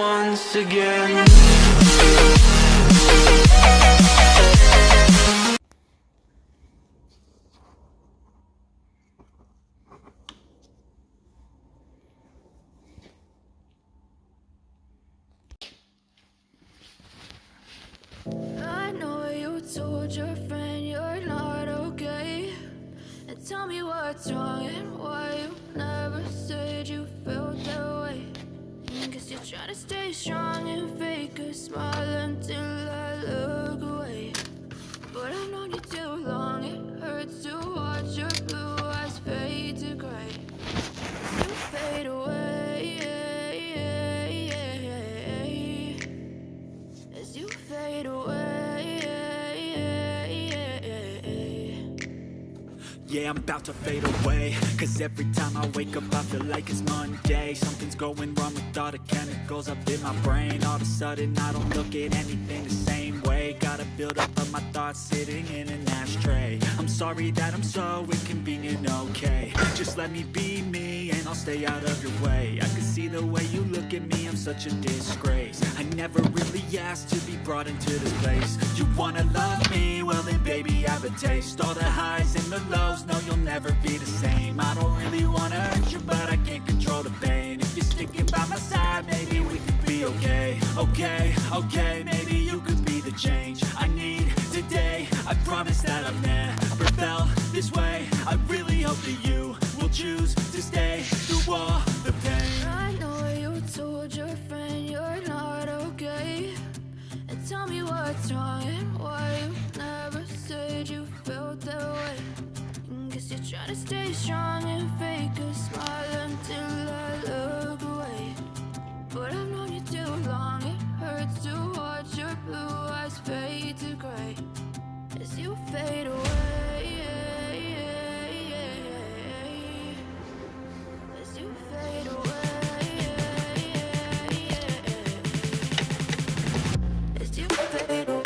once again. I know you told your friend you're not okay, and tell me what's wrong and why you never said you felt that way. Guess you're trying to stay strong and fake a smile until I look away. But I've known you too long, it hurts to watch your blue eyes fade to gray. You fade away, as you fade away. Yeah, I'm about to fade away, cause every time I wake up I feel like it's Monday. Something's going wrong with all the chemicals up in my brain. All of a sudden I don't look at anything the same way. Gotta build up of my thoughts sitting in an ashtray. I'm sorry that I'm so inconvenient, okay. Just let me be me and I'll stay out of your way. I can see the way you look at me, I'm such a disgrace. I never really asked to be brought into this place. You wanna love me? Well then baby have a taste. All the highs and the lows, no you'll never be the same. I don't really wanna hurt you but I can't control the pain. If you're sticking by my side, maybe we could be okay. Okay, maybe you could be the change I need today. I promise that I've never felt this way. I really hope that you will choose to stay through all the pain. I know you told your friend you're not okay, and tell me what's wrong and why you never said you felt that way. Guess you're trying to stay strong and fake a smile until I look away. But I've known you too long, it hurts to watch your blue eyes fade to gray as you fade away, as you fade away, as you fade away.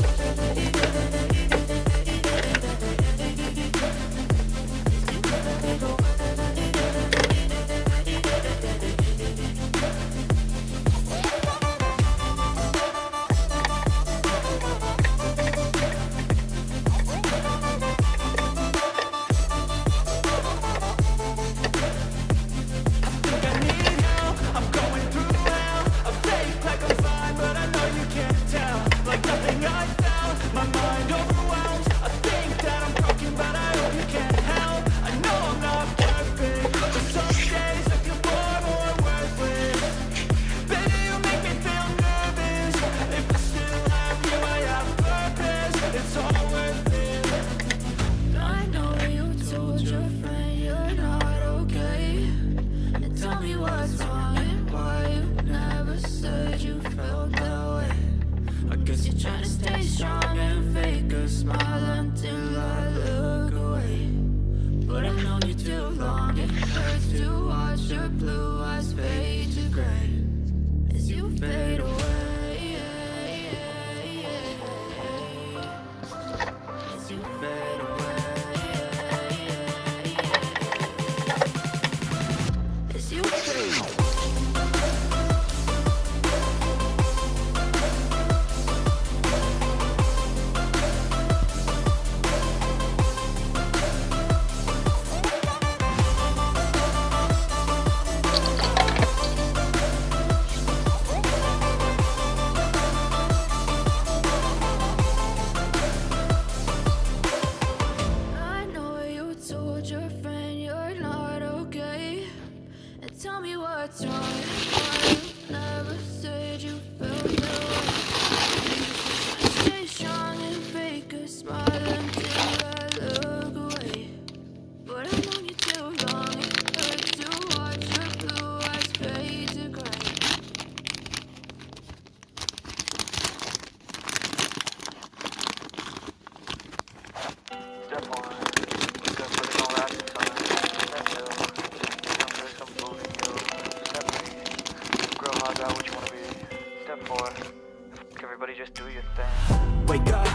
just do your thing. Wake up,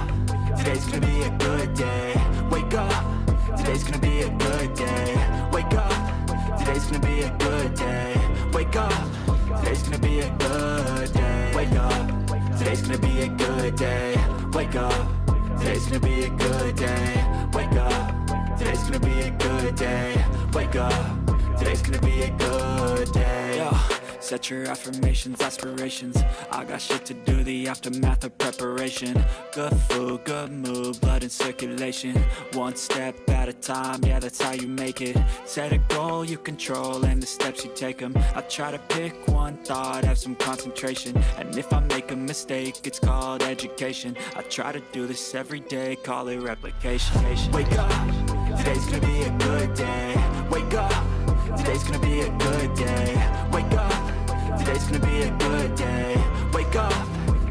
today's gonna be a good day. Wake up, today's gonna be a good day. Wake up, today's gonna be a good day. Wake up, today's gonna be a good day. Today's gonna be a good day. Wake up. Today's gonna be a good day. Wake up. Today's gonna be a good day. Wake up. Today's gonna be a good day. Yo, set your affirmations, aspirations. I got shit to do, the aftermath of preparation. Good food, good mood, blood in circulation. One step at a time, yeah, that's how you make it. Set a goal you control and the steps you take them. I try to pick one thought, have some concentration. And if I make a mistake, it's called education. I try to do this every day, call it replication. Wake up, today's gonna be a good day. Wake up, today's gonna be a good day. Wake up, today's gonna be a good day. Wake up,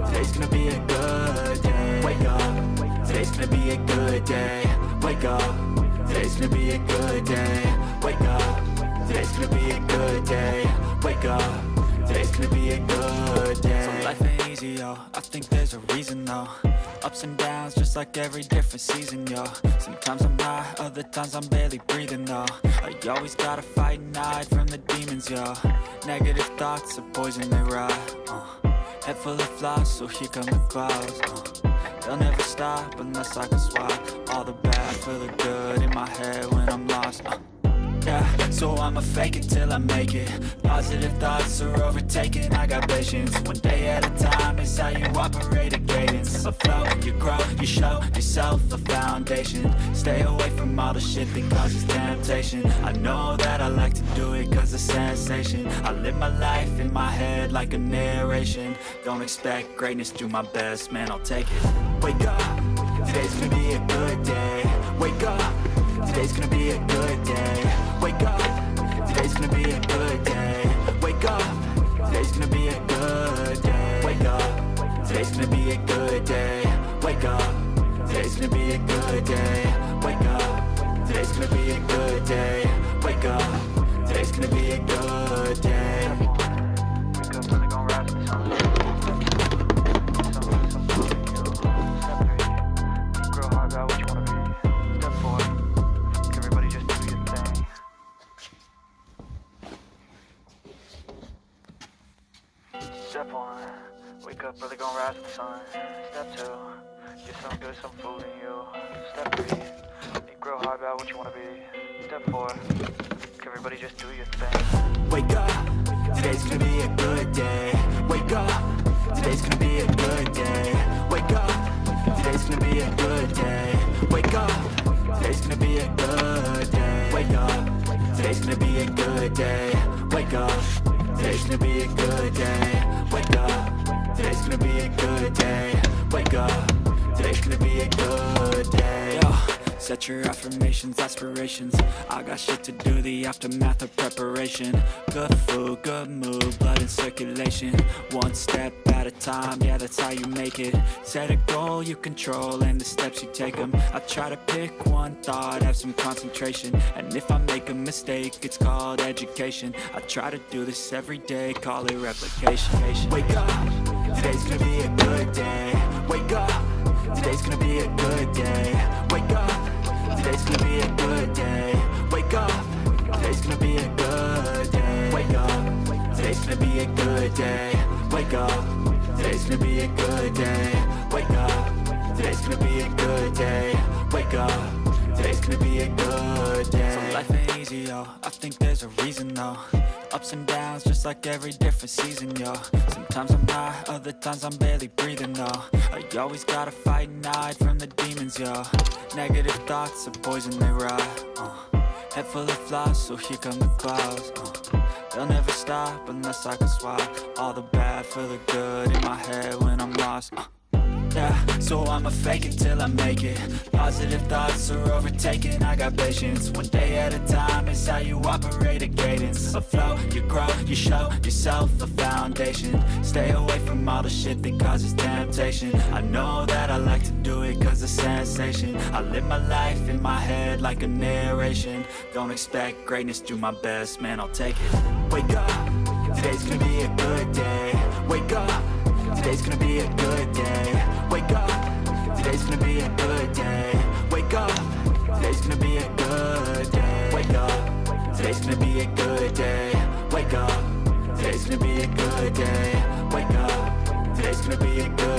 today's gonna be a good day. Wake up, today's gonna be a good day. Wake up, today's gonna be a good day. Wake up, today's gonna be a good day. Wake up, today's gonna be a good day. So life ain't easy, yo, I think there's a reason though. Ups and downs, just like every different season, yo. Sometimes I'm high, other times I'm barely breathing, though. I always gotta fight and hide from the demons, yo. Negative thoughts are poison, they ride. Head full of flies, so here come the clouds. They'll never stop unless I can swap all the bad for the good in my head when I'm lost. Yeah, so I'ma fake it till I make it. Positive thoughts are overtaken, I got patience. One day at a time is how you operate a cadence. A flow, you grow, you show yourself a foundation. Stay away from all the shit that causes temptation. I know that I like to do it cause it's sensation. I live my life in my head like a narration. Don't expect greatness, do my best, man, I'll take it. Wake up, today's gonna be a good day. Wake up, today's gonna be a good day. Wake up, today's gonna be a good day. Wake up, today's gonna be a good day. Wake up, today's gonna be a good day. Wake up, today's gonna be a good day. Wake up, today's gonna be a good day. Wake up, today's gonna be a good day. Wake up, really gonna rise to the sun. Step 3, grow hard about what you wanna be. Step 4, everybody just do your thing. Step 1, wake up, really gonna rise to the sun. Step 2, get some good, some food in you. Step 3, grow hard about what you wanna be. Step 4, everybody just do your thing. Wake up, today's gonna be a good day. Wake up, today's gonna be a good day. Wake up, today's gonna be a good day. Wake up, today's gonna be a good day. Wake up, today's gonna be a good day. Wake up, today's gonna be a good day. Wake up, today's gonna be a good day. Wake up, today's gonna be a good day. Yo. Set your affirmations, aspirations. I got shit to do, the aftermath of preparation. Good food, good mood, blood in circulation. One step at a time, yeah, that's how you make it. Set a goal you control and the steps you take them. I try to pick one thought, have some concentration. And if I make a mistake, it's called education. I try to do this every day, call it replication. Wake up, today's gonna be a good day. Wake up, today's gonna be a good day. Wake up, today's gonna be a good day. Wake up, today's gonna be a good day. Wake up, today's gonna be a good day. Wake up, today's gonna be a good day. Wake up, today's gonna be a good day. Wake up, today's gonna be a good day. So life ain't easy, yo, I think there's a reason though. Ups and downs, just like every different season, yo. Sometimes I'm high, other times I'm barely breathing, though. I always gotta fight and hide from the demons, yo. Negative thoughts are poison, they ride. Head full of flies, so here come the clouds. They'll never stop unless I can swap all the bad for the good in my head when I'm lost. Yeah, so I'ma fake it till I make it. Positive thoughts are overtaken, I got patience. One day at a time is how you operate a cadence. A flow, you grow, you show yourself a foundation. Stay away from all the shit that causes temptation. I know that I like to do it cause it's sensation. I live my life in my head like a narration. Don't expect greatness, do my best, man, I'll take it. Wake up, today's gonna be a good day. Wake up, today's gonna be a good day. Wake up, today's gonna be a good day. Wake up, today's gonna be a good day. Wake up, today's gonna be a good day. Wake up, today's gonna be a good day. Wake up, today's gonna be a good day.